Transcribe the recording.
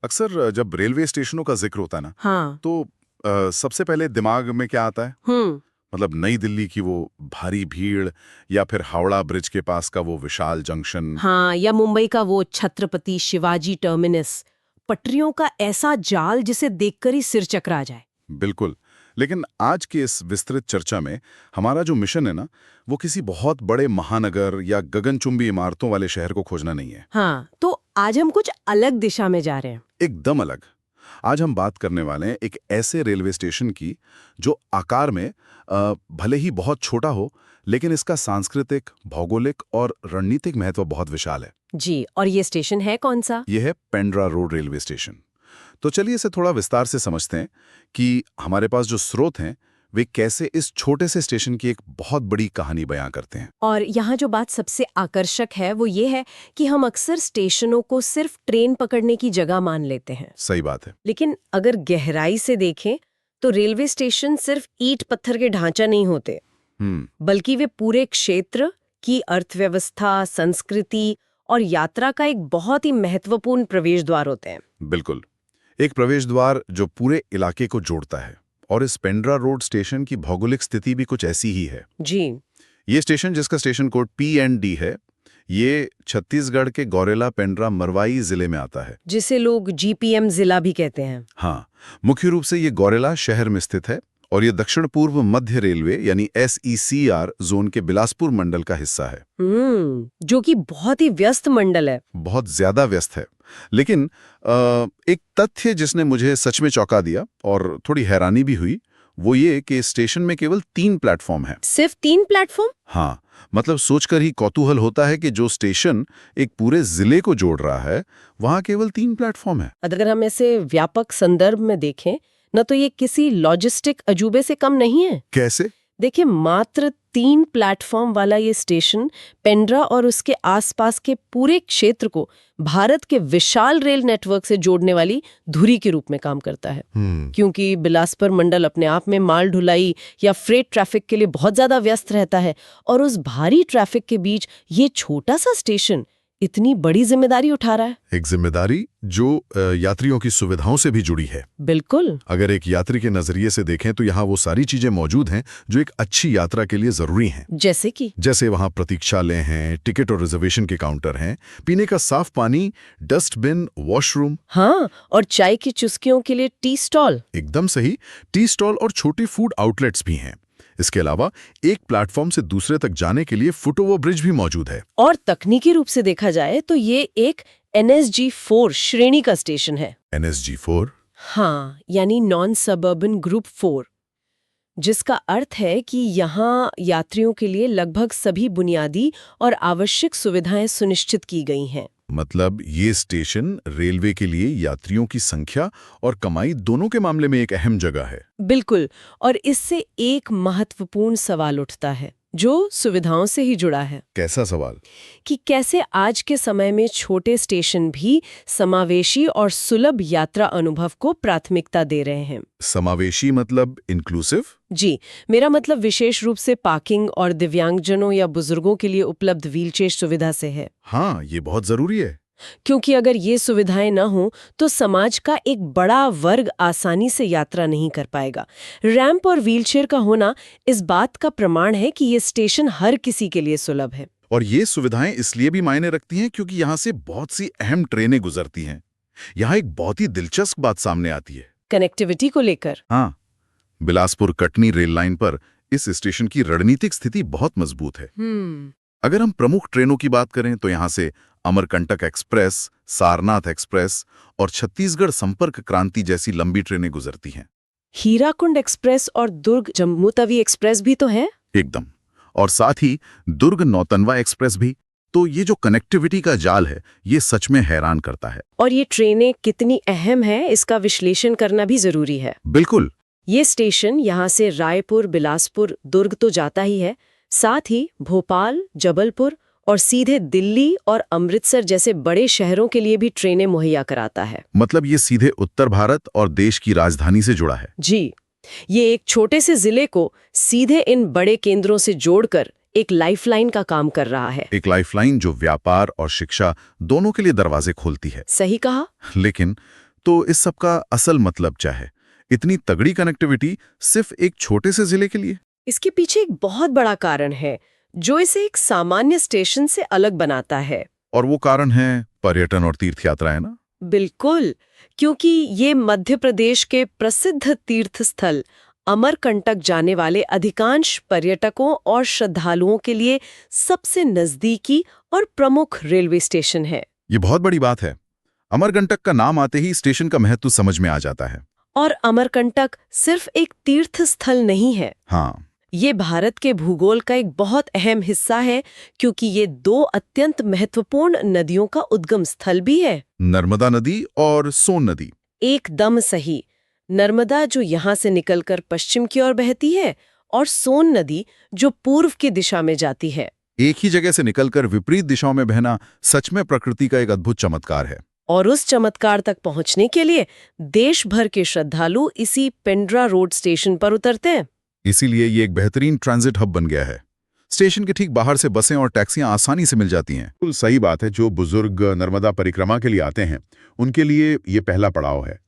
अक्सर जब रेलवे स्टेशनों का जिक्र होता है ना, हाँ। तो सबसे पहले दिमाग में क्या आता है? हम्म। मतलब नई दिल्ली की वो भारी भीड़, या फिर हावड़ा ब्रिज के पास का वो विशाल जंक्शन। हाँ, या मुंबई का वो छत्रपति शिवाजी टर्मिनस, पटरियों का ऐसा जाल जिसे देखकर ही सिर चकरा जाए। बिल्कुल। लेकिन आज की इस विस्तृत चर्चा में हमारा जो मिशन है ना, वो किसी बहुत बड़े महानगर या गगनचुंबी इमारतों वाले शहर को खोजना नहीं है। हाँ, तो आज हम कुछ अलग दिशा में जा रहे हैं। एकदम अलग। आज हम बात करने वाले हैं एक ऐसे रेलवे स्टेशन की जो आकार में भले ही बहुत छोटा हो, लेकिन इसका सांस्कृतिक, भौगोलिक और रणनीतिक महत्व बहुत विशाल है। जी, और ये स्टेशन है कौन सा? यह है पेंड्रा रोड रेलवे स्टेशन। तो चलिए इसे थोड़ा विस्तार से समझते हैं कि हमारे पास जो स्रोत हैं वे कैसे इस छोटे से स्टेशन की एक बहुत बड़ी कहानी बयां करते हैं। और यहाँ जो बात सबसे आकर्षक है वो ये है कि हम अक्सर स्टेशनों को सिर्फ ट्रेन पकड़ने की जगह मान लेते हैं। सही बात है। लेकिन अगर गहराई से देखें तो रेलवे स्टेशन सिर्फ ईंट पत्थर के ढांचा नहीं होते, बल्कि वे पूरे क्षेत्र की अर्थव्यवस्था, संस्कृति और यात्रा का एक बहुत ही महत्वपूर्ण प्रवेश द्वार होते हैं। बिल्कुल, एक प्रवेश द्वार जो पूरे इलाके को जोड़ता है। और इस पेंड्रा रोड स्टेशन की भौगोलिक स्थिति भी कुछ ऐसी ही है। जी। ये स्टेशन, जिसका स्टेशन कोड PND है, ये छत्तीसगढ़ के गौरेला पेंड्रा मरवाई जिले में आता है, जिसे लोग GPM जिला भी कहते हैं। हाँ, मुख्य रूप से ये गौरेला शहर में स्थित है और ये दक्षिण पूर्व मध्य रेलवे यानी SECR जोन के बिलासपुर मंडल का हिस्सा है। जो कि बहुत ही व्यस्त मंडल है। बहुत ज्यादा व्यस्त है। लेकिन एक तथ्य जिसने मुझे सच में चौंका दिया और थोड़ी हैरानी भी हुई, वो ये कि स्टेशन में केवल 3 प्लेटफॉर्म हैं। सिर्फ 3 प्लेटफॉर्म? हाँ, मतलब सोचकर ही कौतूहल होता है कि जो स्टेशन एक पूरे जिले को जोड़ रहा है, वहाँ केवल 3 प्लेटफॉर्म है। अगर हम ऐसे व्यापक संदर्भ में देखें न, तो ये किसी लॉजिस्टिक अजूबे से कम नहीं है। कैसे? देखिए, मात्र 3 प्लेटफॉर्म वाला ये स्टेशन पेंड्रा और उसके आसपास के पूरे क्षेत्र को भारत के विशाल रेल नेटवर्क से जोड़ने वाली धुरी के रूप में काम करता है। क्योंकि बिलासपुर मंडल अपने आप में माल ढुलाई या फ्रेट ट्रैफिक के लिए बहुत ज्यादा व्यस्त रहता है, और उस भारी ट्रैफिक के बीच ये छोटा सा स्टेशन इतनी बड़ी जिम्मेदारी उठा रहा है। एक जिम्मेदारी जो यात्रियों की सुविधाओं से भी जुड़ी है। बिल्कुल। अगर एक यात्री के नजरिए से देखें तो यहाँ वो सारी चीजें मौजूद हैं जो एक अच्छी यात्रा के लिए जरूरी हैं। जैसे वहाँ प्रतीक्षालय हैं, टिकट और रिजर्वेशन के काउंटर हैं, पीने का साफ पानी, डस्टबिन, वॉशरूम। हाँ, और चाय की चुस्कियों के लिए टी स्टॉल। एकदम सही, टी स्टॉल और छोटे फूड आउटलेट्स भी हैं। इसके अलावा एक प्लेटफॉर्म से दूसरे तक जाने के लिए फुटओवर ब्रिज भी मौजूद है। और तकनीकी रूप से देखा जाए तो ये एक NSG4 श्रेणी का स्टेशन है। NSG4? हाँ, यानी नॉन सबर्बन ग्रुप 4, जिसका अर्थ है कि यहाँ यात्रियों के लिए लगभग सभी बुनियादी और आवश्यक सुविधाएं सुनिश्चित की गई हैं। मतलब ये स्टेशन रेलवे के लिए यात्रियों की संख्या और कमाई दोनों के मामले में एक अहम जगह है। बिल्कुल, और इससे एक महत्वपूर्ण सवाल उठता है जो सुविधाओं से ही जुड़ा है। कैसा सवाल? कि कैसे आज के समय में छोटे स्टेशन भी समावेशी और सुलभ यात्रा अनुभव को प्राथमिकता दे रहे हैं। समावेशी मतलब इंक्लूसिव? जी, मेरा मतलब विशेष रूप से पार्किंग और दिव्यांगजनों या बुजुर्गों के लिए उपलब्ध व्हीलचेयर सुविधा से है। हाँ, ये बहुत जरूरी है। क्योंकि अगर ये सुविधाएं न हो तो समाज का एक बड़ा वर्ग आसानी से यात्रा नहीं कर पाएगा। रैंप और व्हीलचेयर का होना इस बात का प्रमाण है कि ये स्टेशन हर किसी के लिए सुलभ है। और ये सुविधाएं इसलिए भी मायने रखती हैं क्योंकि यहाँ से बहुत सी अहम ट्रेनें गुजरती हैं। यहाँ एक बहुत ही दिलचस्प बात सामने आती है, कनेक्टिविटी को लेकर। हाँ, बिलासपुर कटनी रेल लाइन पर इस स्टेशन की रणनीतिक स्थिति बहुत मजबूत है। अगर हम प्रमुख ट्रेनों की बात करें तो यहाँ से अमरकंटक एक्सप्रेस, सारनाथ एक्सप्रेस और छत्तीसगढ़ संपर्क क्रांति जैसी लंबी ट्रेनें गुजरती हैं। हीराकुंड एक्सप्रेस और दुर्ग जम्मू तवी एक्सप्रेस भी तो है। एकदम, और साथ ही दुर्ग नौतनवा एक्सप्रेस भी। तो ये जो कनेक्टिविटी का जाल है, ये सच में हैरान करता है। और ये ट्रेनें कितनी अहम है इसका विश्लेषण करना भी जरूरी है। बिल्कुल। ये स्टेशन यहाँ से रायपुर, बिलासपुर, दुर्ग तो जाता ही है, साथ ही भोपाल, जबलपुर और सीधे दिल्ली और अमृतसर जैसे बड़े शहरों के लिए भी ट्रेनें मुहैया कराता है। मतलब ये सीधे उत्तर भारत और देश की राजधानी से जुड़ा है। जी, ये एक छोटे से जिले को सीधे इन बड़े केंद्रों से जोड़कर एक लाइफलाइन का काम कर रहा है। एक लाइफलाइन जो व्यापार और शिक्षा दोनों के लिए दरवाजे खोलती है। सही कहा। लेकिन तो इस सब का असल मतलब क्या है? इतनी तगड़ी कनेक्टिविटी सिर्फ एक छोटे से जिले के लिए? इसके पीछे एक बहुत बड़ा कारण है जो इसे एक सामान्य स्टेशन से अलग बनाता है। और वो कारण है पर्यटन और तीर्थ यात्राएं ना? बिल्कुल, क्योंकि ये मध्य प्रदेश के प्रसिद्ध तीर्थ स्थल अमरकंटक जाने वाले अधिकांश पर्यटकों और श्रद्धालुओं के लिए सबसे नजदीकी और प्रमुख रेलवे स्टेशन है। ये बहुत बड़ी बात है। अमरकंटक का नाम आते ही स्टेशन का महत्व समझ में आ जाता है। और अमरकंटक सिर्फ एक तीर्थ स्थल नहीं है, हाँ, ये भारत के भूगोल का एक बहुत अहम हिस्सा है, क्योंकि ये दो अत्यंत महत्वपूर्ण नदियों का उद्गम स्थल भी है। नर्मदा नदी और सोन नदी। एकदम सही। नर्मदा जो यहाँ से निकलकर पश्चिम की ओर बहती है, और सोन नदी जो पूर्व की दिशा में जाती है। एक ही जगह से निकलकर विपरीत दिशाओं में बहना सच में प्रकृति का एक अद्भुत चमत्कार है। और उस चमत्कार तक पहुंचने के लिए देश भर के श्रद्धालु इसी पेंड्रा रोड स्टेशन पर उतरते हैं। इसीलिए ये एक बेहतरीन ट्रांजिट हब बन गया है। स्टेशन के ठीक बाहर से बसें और टैक्सियां आसानी से मिल जाती हैं। बिल्कुल सही बात है। जो बुजुर्ग नर्मदा परिक्रमा के लिए आते हैं, उनके लिए ये पहला पड़ाव है।